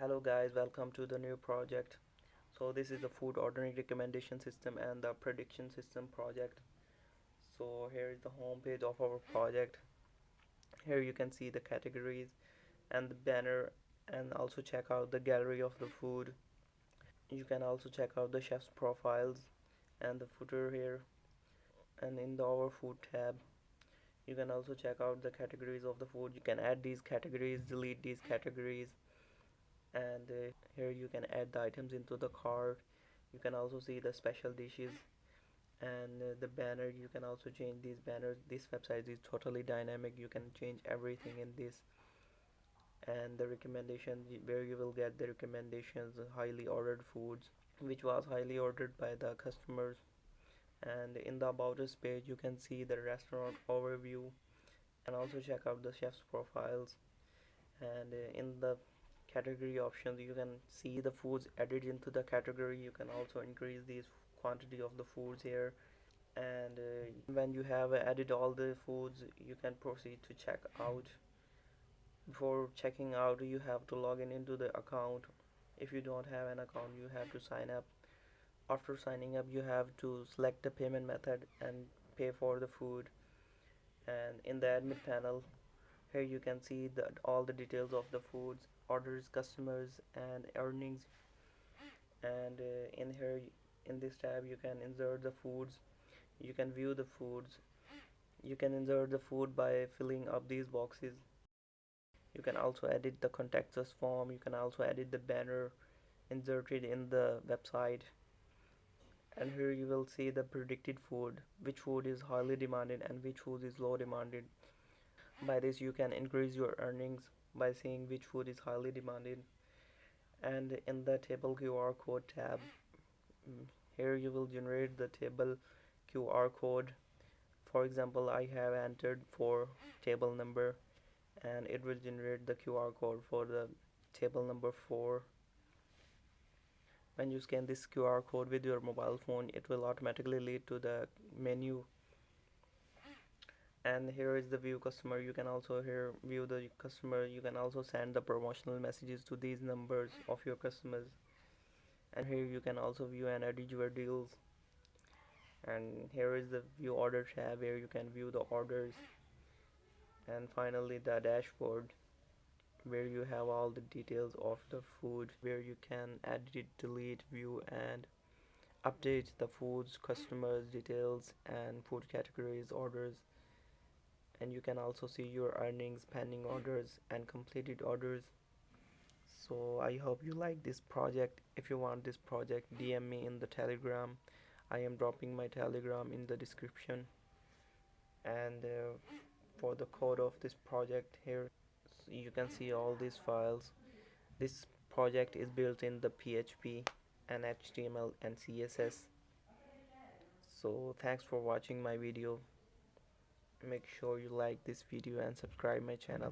Hello guys, welcome to the new project. So this is the food ordering recommendation system and the prediction system project. So here is the home page of our project. Here you can see the categories and the banner, and also check out the gallery of the food. You can also check out the chef's profiles and the footer here, and in the our food tab you can also check out the categories of the food. You can add these categories, delete these categories, and here you can add the items into the cart. You can also see the special dishes, and the banner, you can also change these banners. This website is totally dynamic, you can change everything in this. And the recommendation, where you will get the recommendations, highly ordered foods which was highly ordered by the customers. And in the about us page you can see the restaurant overview, and also check out the chef's profiles. And in the category options you can see the foods added into the category. You can also increase the quantity of the foods here. And when you have added all the foods, you can proceed to check out. Before checking out, you have to log in into the account. If you don't have an account, you have to sign up. After signing up, you have to select the payment method and pay for the food. And in the admin panel, here you can see all the details of the foods, orders, customers, and earnings. And in here, in this tab, you can insert the foods. You can view the foods. You can insert the food by filling up these boxes. You can also edit the contact us form. You can also edit the banner inserted in the website. And here you will see the predicted food, which food is highly demanded and which food is low demanded. By this you can increase your earnings by seeing which food is highly demanded. And in the table QR code tab, here you will generate the table QR code. For example, I have entered for table number, and it will generate the QR code for the table number 4. When you scan this QR code with your mobile phone, it will automatically lead to the menu. And here is the view customer. You can also here view the customer. You can also send the promotional messages to these numbers of your customers. And here you can also view and edit your deals. And here is the view order tab, where you can view the orders. And finally the dashboard, where you have all the details of the food, where you can edit, delete, view, and update the foods, customers details, and food categories, orders. And you can also see your earnings, pending orders, and completed orders. So I hope you like this project. If you want this project, DM me in the Telegram. I am dropping my Telegram in the description. And for the code of this project here, so you can see all these files. This project is built in the PHP and HTML and CSS. So thanks for watching my video. Make sure you like this video and subscribe my channel.